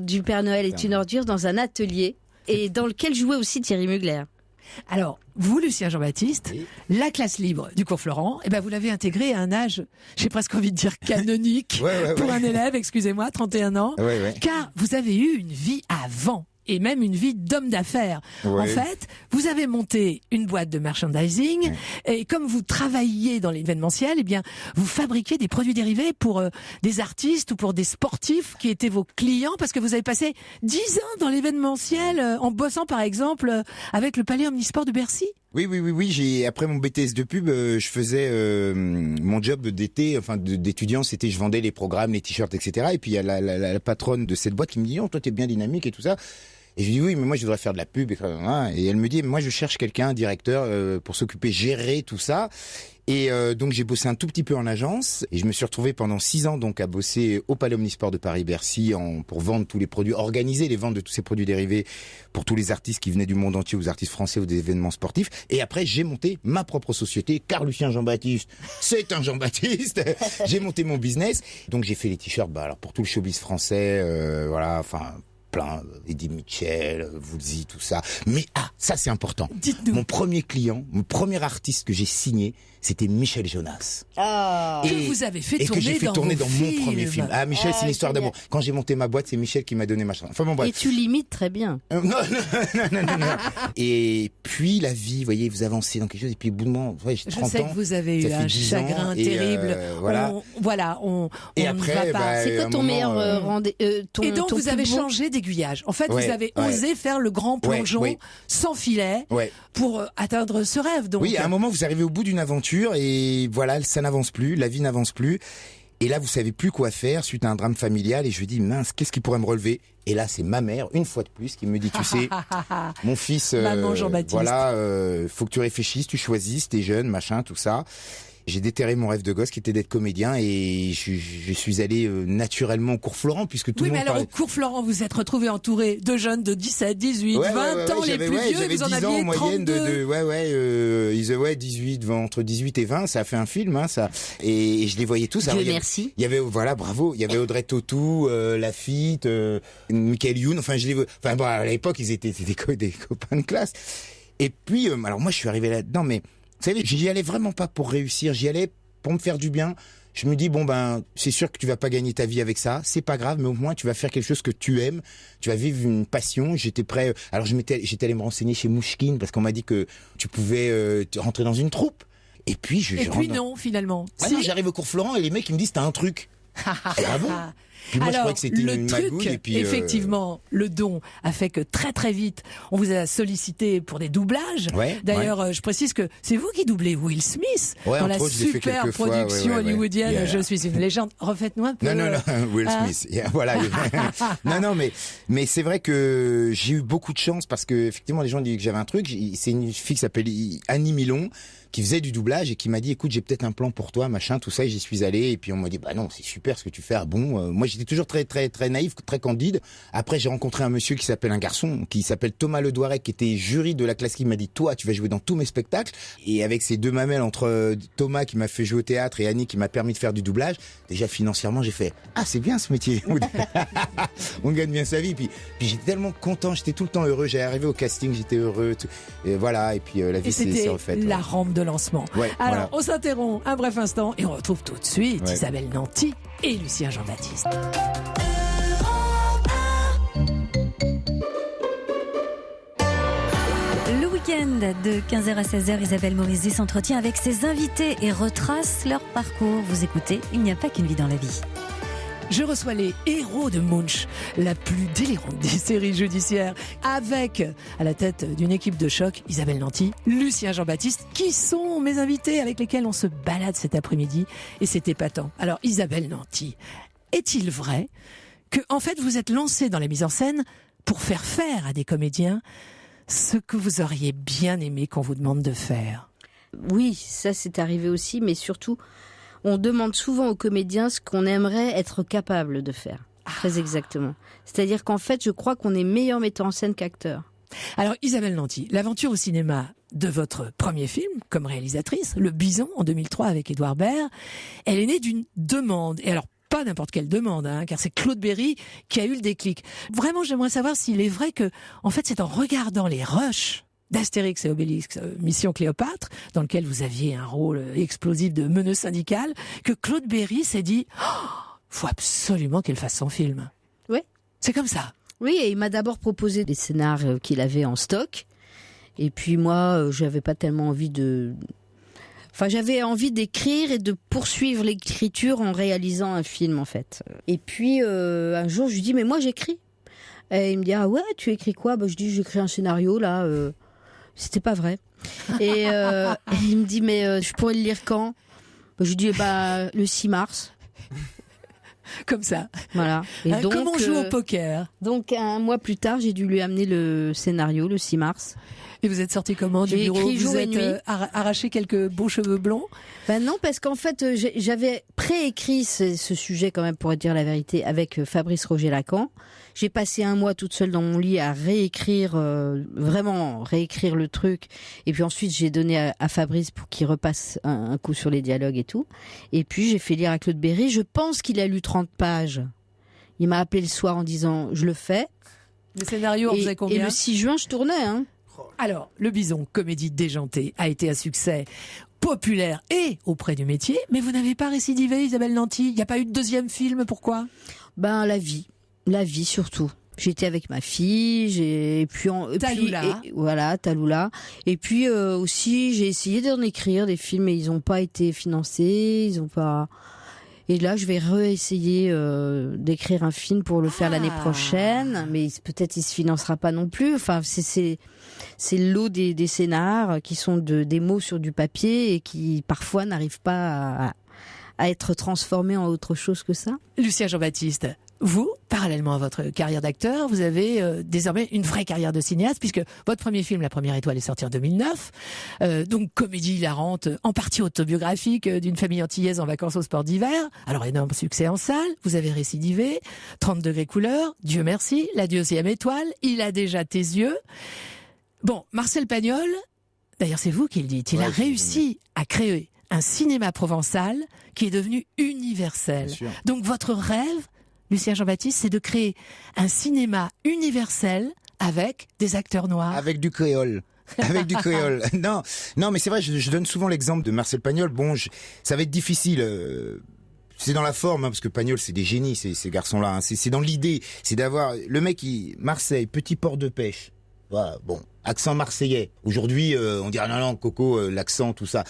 du Père Noël est une ordure dans un atelier et dans lequel jouait aussi Thierry Mugler. Alors, vous, Lucien Jean-Baptiste, la classe libre du cours Florent, vous l'avez intégrée à un âge, j'ai presque envie de dire canonique, pour un élève, excusez-moi, 31 ans, car vous avez eu une vie avant. Et même une vie d'homme d'affaires. Ouais. En fait, vous avez monté une boîte de merchandising et comme vous travailliez dans l'événementiel, vous fabriquiez des produits dérivés pour des artistes ou pour des sportifs qui étaient vos clients parce que vous avez passé 10 ans dans l'événementiel en bossant par exemple avec le Palais Omnisport de Bercy. Oui. Après mon BTS de pub, je faisais mon job d'été, d'étudiant, c'était je vendais les programmes, les t-shirts, etc. Et puis il y a la patronne de cette boîte qui me dit, oh, toi t'es bien dynamique et tout ça. Et je lui dis oui, mais moi je voudrais faire de la pub. Et elle me dit, moi je cherche quelqu'un, un directeur, pour s'occuper, gérer tout ça. Et donc j'ai bossé un tout petit peu en agence et je me suis retrouvé pendant 6 ans donc à bosser au Palais Omnisport de Paris-Bercy pour vendre tous les produits, organiser les ventes de tous ces produits dérivés pour tous les artistes qui venaient du monde entier, aux artistes français ou des événements sportifs. Et après j'ai monté ma propre société, car Lucien Jean-Baptiste, c'est un Jean-Baptiste. J'ai monté mon business. Donc j'ai fait les t-shirts alors pour tout le showbiz français, plein, Eddie Mitchell, Woolsey, tout ça. Mais ça c'est important. Dites-nous. Mon premier client, mon premier artiste que j'ai signé, c'était Michel Jonas. Que vous avez fait et que j'ai fait tourner dans mon premier film. Ah, Michel, c'est une histoire génial. d'amour. Quand j'ai monté ma boîte, c'est Michel qui m'a donné ma chance. Enfin bon, bref. Et tu limites très bien. Non. Et puis la vie, vous voyez, vous avancez dans quelque chose et puis au bout de moment, j'ai 30 ans. Je sais que vous avez eu ça un fait 10 chagrin ans, et, terrible. voilà. On Et ne après, va pas. C'est quoi à un ton moment, meilleur rendez-vous Et donc ton vous plus avez beau- changé d'aiguillage. En fait, vous avez osé faire le grand plongeon ouais. sans filet Ouais. pour atteindre ce rêve. Donc, Oui, à un moment, vous arrivez au bout d'une aventure et voilà, ça n'avance plus, la vie n'avance plus. Et là, vous savez plus quoi faire suite à un drame familial. Et je lui dis, mince, qu'est-ce qui pourrait me relever? Et là, c'est ma mère, une fois de plus, qui me dit, tu sais, mon fils, Maman Jean-Baptiste. faut que tu réfléchisses, tu choisisses, t'es jeune, machin, tout ça. J'ai déterré mon rêve de gosse qui était d'être comédien et je suis allé naturellement au cours Florent puisque tout oui, le mais monde alors parlait. au cours Florent, vous êtes retrouvé entouré de jeunes de 17, 18, 20 ans les plus vieux, j'avais vous en 10 ans aviez en moyenne 32. 18, entre 18 et 20, ça a fait un film, hein, ça. Et je les voyais tous. Dieu Alors, merci. Il y avait, bravo, il y avait Audrey Tautou, Lafitte, Michael Youn, à l'époque, c'était des copains de classe. Et puis, alors moi, je suis arrivé là-dedans, mais, vous savez, j'y allais vraiment pas pour réussir, j'y allais pour me faire du bien. je me dis bon ben c'est sûr que tu vas pas gagner ta vie avec ça, c'est pas grave, mais au moins tu vas faire quelque chose que tu aimes, tu vas vivre une passion. J'étais prêt. Alors j'étais allé me renseigner chez Mouchkine parce qu'on m'a dit que tu pouvais rentrer dans une troupe. Et puis non, finalement. Ah non, j'arrive au cours Florent et les mecs ils me disent t'as un truc. Ah bon? Puis moi, je croyais que c'était une magouille. Et puis, effectivement, le don a fait que très très vite, on vous a sollicité pour des doublages. Ouais, D'ailleurs, je précise que c'est vous qui doublez Will Smith dans la super production hollywoodienne. Je suis une légende. Refaites-nous un peu. Non, Will Smith. Voilà. non, mais c'est vrai que j'ai eu beaucoup de chance parce que effectivement, les gens disaient que j'avais un truc. C'est une fille qui s'appelle Annie Milon, qui faisait du doublage et qui m'a dit écoute, j'ai peut-être un plan pour toi, machin, tout ça, et j'y suis allé. Et puis on m'a dit bah non, c'est super ce que tu fais. Ah bon, moi j'étais toujours très très très naïf, très candide. Après j'ai rencontré un monsieur un garçon qui s'appelle Thomas Ledouarec, qui était jury de la classe, qui m'a dit toi tu vas jouer dans tous mes spectacles. Et avec ces deux mamelles entre Thomas qui m'a fait jouer au théâtre et Annie qui m'a permis de faire du doublage, déjà financièrement j'ai fait ah c'est bien ce métier. On gagne bien sa vie. Puis j'étais tellement content, j'étais tout le temps heureux. J'allais arriver au casting, j'étais heureux. Et voilà. Et puis la vie s'est refaite. La rampe de lancement. Ouais, alors, on s'interrompt un bref instant et on retrouve tout de suite Isabelle Nanty et Lucien Jean-Baptiste. Le week-end de 15h à 16h, Isabelle Morizet s'entretient avec ses invités et retrace leur parcours. Vous écoutez, il n'y a pas qu'une vie dans la vie. Je reçois les héros de Munch, la plus délirante des séries judiciaires, avec, à la tête d'une équipe de choc, Isabelle Nanty, Lucien Jean-Baptiste, qui sont mes invités avec lesquels on se balade cet après-midi, et c'est épatant. Alors, Isabelle Nanty, est-il vrai que, en fait, vous êtes lancée dans la mise en scène pour faire à des comédiens ce que vous auriez bien aimé qu'on vous demande de faire? Oui, ça c'est arrivé aussi, mais surtout... On demande souvent aux comédiens ce qu'on aimerait être capable de faire. Très exactement. C'est-à-dire qu'en fait, je crois qu'on est meilleur metteur en scène qu'acteur. Alors, Isabelle Nanty, l'aventure au cinéma de votre premier film, comme réalisatrice, Le Bison, en 2003 avec Édouard Baird, elle est née d'une demande. Et alors, pas n'importe quelle demande, car c'est Claude Berry qui a eu le déclic. Vraiment, j'aimerais savoir s'il est vrai que, en fait, c'est en regardant les rushs d'Astérix et Obélix, Mission Cléopâtre, dans lequel vous aviez un rôle explosif de meneuse syndicale, que Claude Berry s'est dit faut absolument qu'elle fasse son film. Oui. C'est comme ça. Oui, et il m'a d'abord proposé des scénars qu'il avait en stock. Et puis moi, j'avais pas tellement envie j'avais envie d'écrire et de poursuivre l'écriture en réalisant un film, en fait. Et puis, un jour, je lui dis mais moi, j'écris. Et il me dit ah ouais, tu écris quoi? Je dis j'écris un scénario là. C'était pas vrai. Et il me dit mais je pourrais le lire quand? Je lui dis le 6 mars. Comme ça. Voilà. Et donc, comment on joue au poker? Donc un mois plus tard, j'ai dû lui amener le scénario le 6 mars. Et vous êtes sorti comment du bureau? Vous êtes arraché quelques beaux cheveux blonds? Non, parce qu'en fait, j'avais préécrit ce sujet quand même, pour dire la vérité, avec Fabrice Roger-Lacan. J'ai passé un mois toute seule dans mon lit à vraiment réécrire le truc. Et puis ensuite, j'ai donné à Fabrice pour qu'il repasse un coup sur les dialogues et tout. Et puis, j'ai fait lire à Claude Berry. Je pense qu'il a lu 30 pages. Il m'a appelé le soir en disant, je le fais. Le scénario, vous avez combien? Et le 6 juin, je tournais, Alors, Le Bison, comédie déjantée, a été un succès populaire et auprès du métier, mais vous n'avez pas récidivé, Isabelle Nanty? Il n'y a pas eu de deuxième film, pourquoi? La vie surtout. J'étais avec ma fille, Tallulah. Et puis aussi, j'ai essayé d'en écrire des films, mais ils n'ont pas été financés, Et là, je vais réessayer d'écrire un film pour le faire l'année prochaine, mais peut-être il se financera pas non plus. Enfin, c'est l'eau des scénars qui sont des mots sur du papier et qui parfois n'arrivent pas à être transformés en autre chose que ça. Lucien Jean-Baptiste, vous, parallèlement à votre carrière d'acteur, vous avez désormais une vraie carrière de cinéaste, puisque votre premier film, La Première Étoile, est sorti en 2009. Donc, comédie hilarante, en partie autobiographique, d'une famille antillaise en vacances au sport d'hiver. Alors, énorme succès en salle. Vous avez récidivé. 30 degrés couleur. Dieu merci. La 2e étoile. Il a déjà tes yeux. Bon, Marcel Pagnol, d'ailleurs, c'est vous qui le dites. Il a réussi à créer un cinéma provençal qui est devenu universel. Donc, votre rêve, Lucien Jean-Baptiste, c'est de créer un cinéma universel avec des acteurs noirs. Avec du créole. Non, mais c'est vrai, je donne souvent l'exemple de Marcel Pagnol. Bon, ça va être difficile. c'est dans la forme, hein, parce que Pagnol, c'est des génies, ces garçons-là. Hein. C'est dans l'idée, c'est d'avoir le mec Marseille, petit port de pêche. Voilà, bon, accent marseillais. Aujourd'hui, on dirait non, Coco, l'accent, tout ça.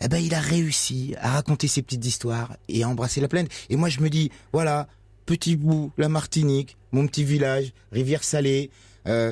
Eh ben, il a réussi à raconter ses petites histoires et à embrasser la plaine. Et moi, je me dis, voilà, petit bout, la Martinique, mon petit village, Rivière-Salée.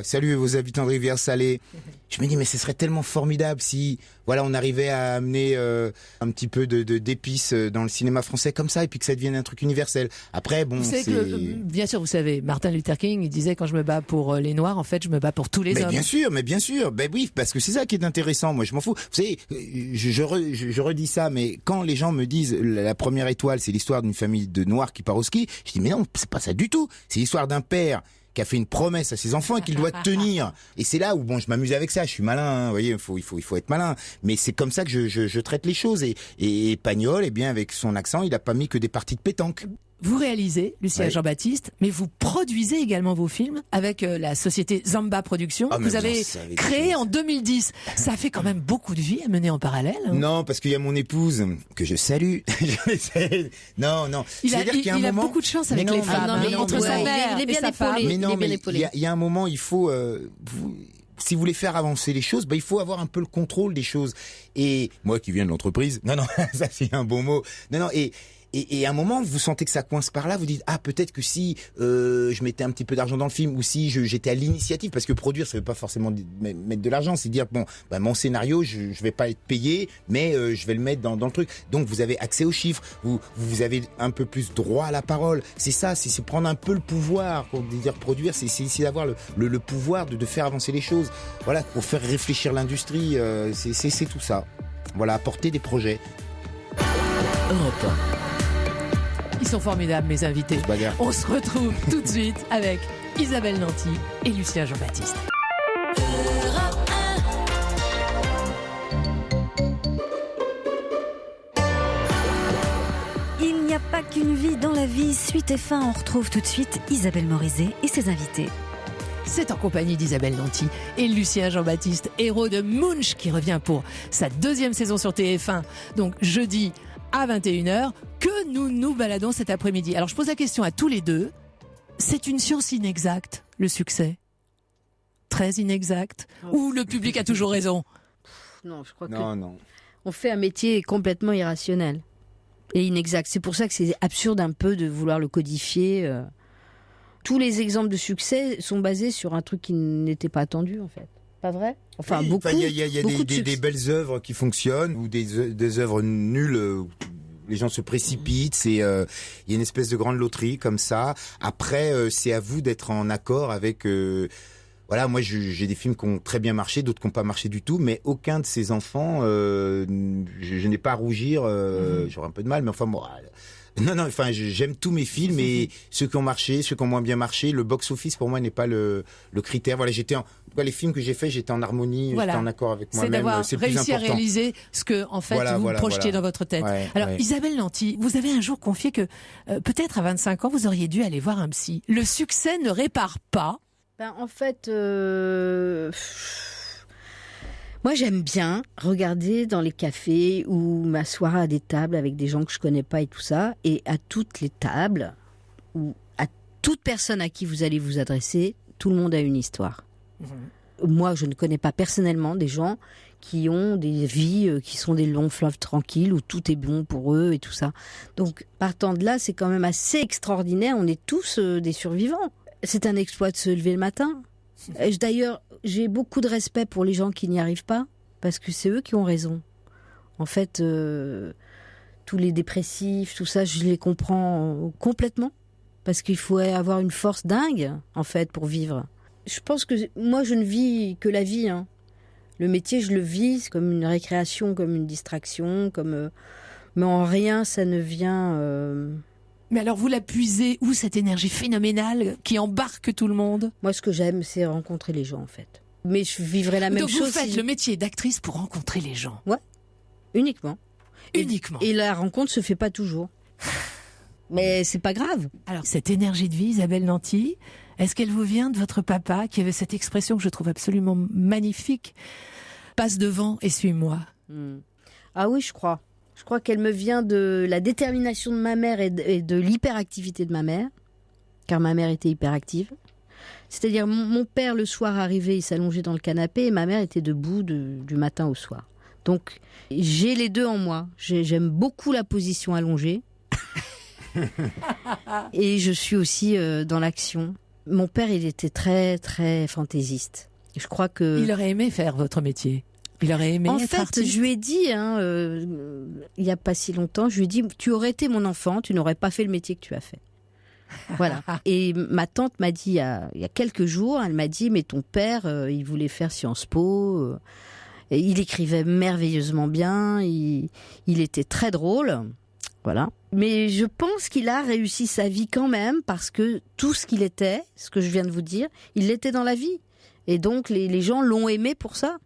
Salut vos habitants de Rivière-Salée. Je me dis mais ce serait tellement formidable si voilà on arrivait à amener un petit peu d'épices dans le cinéma français comme ça et puis que ça devienne un truc universel. Après bon vous savez que, bien sûr vous savez Martin Luther King il disait quand je me bats pour les Noirs en fait je me bats pour tous les hommes. Mais bien sûr, ben oui parce que c'est ça qui est intéressant. Moi je m'en fous. Vous savez je redis ça mais quand les gens me disent la première étoile c'est l'histoire d'une famille de Noirs qui part au ski, je dis mais non c'est pas ça du tout. C'est l'histoire d'un père qui a fait une promesse à ses enfants et qu'il doit tenir. Et c'est là où bon, je m'amuse avec ça. Je suis malin, hein, vous voyez, il faut être malin. Mais c'est comme ça que je traite les choses. Et Pagnol, eh bien, avec son accent, il a pas mis que des parties de pétanque. Vous réalisez, Lucien Jean-Baptiste, mais vous produisez également vos films avec la société Zamba Productions. Vous avez créé en 2010. Ça fait quand même beaucoup de vie à mener en parallèle. Hein. Non, parce qu'il y a mon épouse, que je salue. non. Il a beaucoup de chance avec les femmes. Entre sa mère il est bien épaulé. Mais non, il y a un moment, il faut... si vous voulez faire avancer les choses, il faut avoir un peu le contrôle des choses. Et moi qui viens de l'entreprise, non, ça c'est un bon mot. Non, et à un moment, vous sentez que ça coince par là, vous dites peut-être que si je mettais un petit peu d'argent dans le film ou si j'étais à l'initiative, parce que produire ça veut pas forcément mettre de l'argent, c'est dire mon scénario je vais pas être payé, mais je vais le mettre dans le truc. Donc vous avez accès aux chiffres, vous avez un peu plus droit à la parole. C'est ça, c'est prendre un peu le pouvoir pour dire produire, c'est d'avoir le pouvoir de faire avancer les choses. Voilà, pour faire réfléchir l'industrie, c'est tout ça. Voilà, apporter des projets. Europe 1. Ils sont formidables, mes invités. On se retrouve tout de suite avec Isabelle Nanty et Lucien Jean-Baptiste. Il n'y a pas qu'une vie dans la vie. Suite et fin, on retrouve tout de suite Isabelle Morizet et ses invités. C'est en compagnie d'Isabelle Nanty et Lucien Jean-Baptiste, héros de Munch, qui revient pour sa 2e saison sur TF1. Donc jeudi à 21h, que nous baladons cet après-midi. Alors je pose la question à tous les deux. C'est une science inexacte, le succès? Très inexacte? Ou le public a toujours raison? Non, je crois Non. On fait un métier complètement irrationnel et inexact. C'est pour ça que c'est absurde un peu de vouloir le codifier. Tous les exemples de succès sont basés sur un truc qui n'était pas attendu en fait. Pas vrai? Enfin, beaucoup. Il y a des belles œuvres qui fonctionnent ou des œuvres nulles. Les gens se précipitent. Il y a une espèce de grande loterie comme ça. Après, c'est à vous d'être en accord avec. Voilà, moi j'ai des films qui ont très bien marché, d'autres qui n'ont pas marché du tout, mais aucun de ces enfants, je n'ai pas à rougir. J'aurais un peu de mal, mais enfin bon. Non, enfin, j'aime tous mes films et ceux qui ont marché, ceux qui ont moins bien marché. Le box-office, pour moi, n'est pas le critère. Voilà, les films que j'ai faits, j'étais en harmonie, j'étais en accord avec moi-même. C'est d'avoir réussi à important. Réaliser ce que, en fait, vous projetiez dans votre tête. Alors, Isabelle Nanty, vous avez un jour confié que, peut-être à 25 ans, vous auriez dû aller voir un psy. Le succès ne répare pas. En fait, moi j'aime bien regarder dans les cafés ou m'asseoir à des tables avec des gens que je connais pas et tout ça, et à toutes les tables ou à toute personne à qui vous allez vous adresser, tout le monde a une histoire. Moi je ne connais pas personnellement des gens qui ont des vies qui sont des longs fleuves tranquilles où tout est bon pour eux et tout ça. Donc partant de là, c'est quand même assez extraordinaire, on est tous des survivants. C'est un exploit de se lever le matin. D'ailleurs, j'ai beaucoup de respect pour les gens qui n'y arrivent pas, parce que c'est eux qui ont raison. En fait, tous les dépressifs, tout ça, je les comprends complètement, parce qu'il faut avoir une force dingue, en fait, pour vivre. Je pense que moi, je ne vis que la vie. Hein. Le métier, je le vis comme une récréation, comme une distraction, mais en rien, ça ne vient... Mais alors, vous la puisez où, cette énergie phénoménale qui embarque tout le monde? Moi, ce que j'aime, c'est rencontrer les gens, en fait. Mais je vivrais la même chose. Donc, vous faites le métier d'actrice pour rencontrer les gens? Ouais, uniquement. Uniquement. Et la rencontre se fait pas toujours. Mais c'est pas grave. Alors, cette énergie de vie, Isabelle Nanty, est-ce qu'elle vous vient de votre papa, qui avait cette expression que je trouve absolument magnifique? Passe devant et suis-moi. Ah oui, je crois. Je crois qu'elle me vient de la détermination de ma mère et de l'hyperactivité de ma mère, car ma mère était hyperactive. C'est-à-dire, mon père, le soir arrivait, il s'allongeait dans le canapé, et ma mère était debout du matin au soir. Donc, j'ai les deux en moi. J'aime beaucoup la position allongée. Et je suis aussi dans l'action. Mon père, il était très, très fantaisiste. Je crois que... Il aurait aimé faire votre métier. Il aurait aimé être artiste. Je lui ai dit, il n'y a pas si longtemps, je lui ai dit, tu aurais été mon enfant, tu n'aurais pas fait le métier que tu as fait. Voilà. Et ma tante m'a dit, il y a quelques jours, elle m'a dit, mais ton père, il voulait faire Sciences Po, et il écrivait merveilleusement bien, il était très drôle. Voilà. Mais je pense qu'il a réussi sa vie quand même, parce que tout ce qu'il était, ce que je viens de vous dire, il l'était dans la vie. Et donc, les gens l'ont aimé pour ça.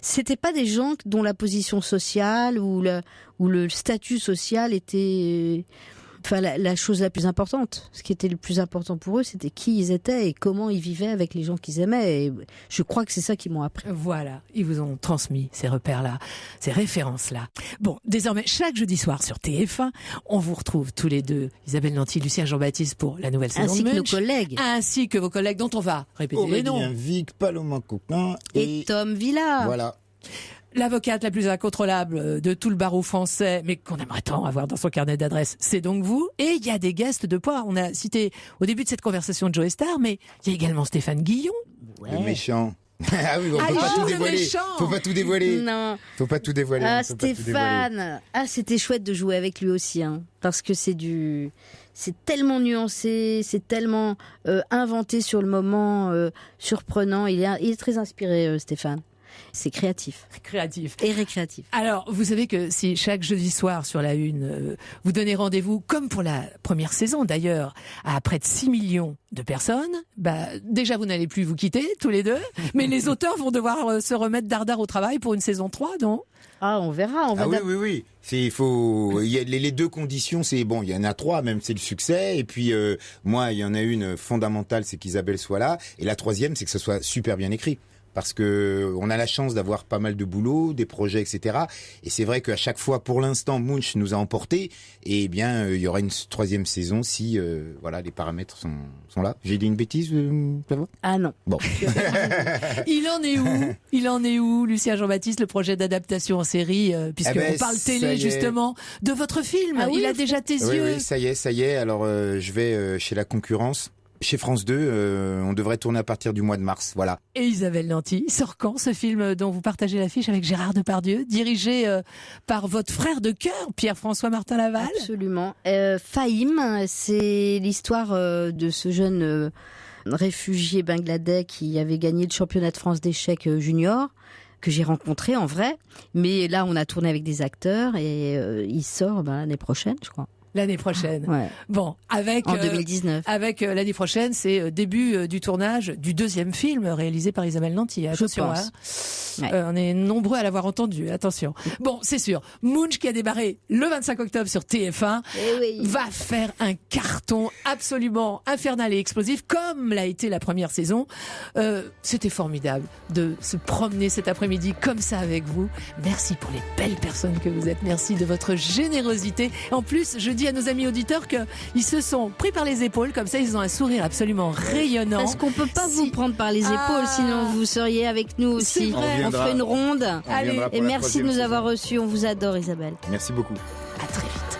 C'était pas des gens dont la position sociale ou le statut social était... Enfin, la chose la plus importante. Ce qui était le plus important pour eux, c'était qui ils étaient et comment ils vivaient avec les gens qu'ils aimaient. Et je crois que c'est ça qu'ils m'ont appris. Voilà, ils vous ont transmis ces repères-là, ces références-là. Bon, désormais, chaque jeudi soir sur TF1, on vous retrouve tous les deux, Isabelle Nanty, Lucien Jean-Baptiste, pour la nouvelle saison ainsi de que Munch, nos collègues. ainsi que vos collègues dont on va répéter les noms. Aurélien Vic, Paloma Coquin Et Tom Villa. Voilà. L'avocate la plus incontrôlable de tout le barreau français, mais qu'on aimerait tant avoir dans son carnet d'adresses, c'est donc vous. Et il y a des guests de poids. On a cité au début de cette conversation de Joe Star, mais il y a également Stéphane Guillon. Le méchant. Ah oui, on peut pas tout dévoiler. Méchant. Faut pas tout dévoiler. Non. Faut pas tout dévoiler. Ah, Faut pas tout dévoiler. Stéphane. Ah, c'était chouette de jouer avec lui aussi, hein, parce que c'est tellement nuancé, c'est tellement inventé sur le moment, surprenant. Il est très inspiré, Stéphane. C'est créatif. Créatif. Et récréatif. Alors, vous savez que si chaque jeudi soir sur la Une, vous donnez rendez-vous, comme pour la première saison d'ailleurs, à près de 6 millions de personnes, déjà vous n'allez plus vous quitter tous les deux, mais les auteurs vont devoir se remettre dardard au travail pour une saison 3, non ? Ah, on verra. Oui. Il y a les deux conditions, c'est bon, il y en a trois, même c'est le succès. Et puis moi, il y en a une fondamentale, c'est qu'Isabelle soit là. Et la troisième, c'est que ce soit super bien écrit. Parce que on a la chance d'avoir pas mal de boulot, des projets, etc. Et c'est vrai qu'à chaque fois, pour l'instant, Munch nous a emportés. Et bien, il y aura une troisième saison si, les paramètres sont là. J'ai dit une bêtise, Plavot ? Ah non. Bon. Il en est où, Lucien Jean-Baptiste, le projet d'adaptation en série, puisqu'on parle télé justement de votre film. Ah oui, il a déjà tes yeux. Oui, ça y est. Alors, je vais chez la concurrence. Chez France 2, on devrait tourner à partir du mois de mars, voilà. Et Isabelle Nanty, sort quand ce film dont vous partagez l'affiche avec Gérard Depardieu, dirigé par votre frère de cœur, Pierre-François Martin Laval ? Absolument. Fahim, c'est l'histoire de ce jeune réfugié bangladais qui avait gagné le championnat de France d'échecs junior, que j'ai rencontré en vrai. Mais là, on a tourné avec des acteurs et il sort l'année prochaine, je crois. L'année prochaine. Ouais. Bon, en 2019. Avec l'année prochaine, c'est début du tournage du deuxième film réalisé par Isabelle Nanty. Attention, je pense. On est nombreux à l'avoir entendu. Attention. Bon, c'est sûr. Munch, qui a démarré le 25 octobre sur TF1, va faire un carton absolument infernal et explosif, comme l'a été la première saison. C'était formidable de se promener cet après-midi comme ça avec vous. Merci pour les belles personnes que vous êtes. Merci de votre générosité. En plus, je dis à nos amis auditeurs qu'ils se sont pris par les épaules, comme ça ils ont un sourire absolument rayonnant. Parce qu'on peut pas vous prendre par les épaules, sinon vous seriez avec nous aussi. On ferait une ronde. Allez, et merci de nous avoir reçus. On vous adore, Isabelle. Merci beaucoup. À très vite.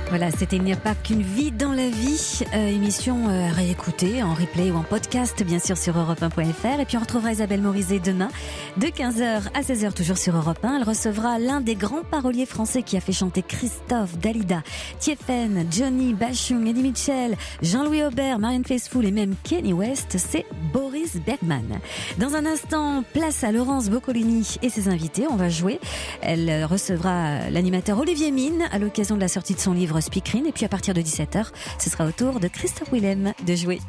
Voilà, c'était Il n'y a pas qu'une vie dans la vie, émission réécoutée en replay ou en podcast, bien sûr sur europe1.fr. Et puis on retrouvera Isabelle Morizet demain de 15h à 16h, toujours sur Europe 1. Elle recevra l'un des grands paroliers français qui a fait chanter Christophe, Dalida, Tiefen, Johnny, Bachung, Eddie Mitchell, Jean-Louis Aubert, Marianne Faithfull et même Kanye West. C'est Boris Bergman. Dans un instant, place à Laurence Boccolini et ses invités. On va jouer. Elle recevra l'animateur Olivier Mine à l'occasion de la sortie de son livre Speakerine. Et puis à partir de 17h, ce sera au tour de Christophe Willem de jouer.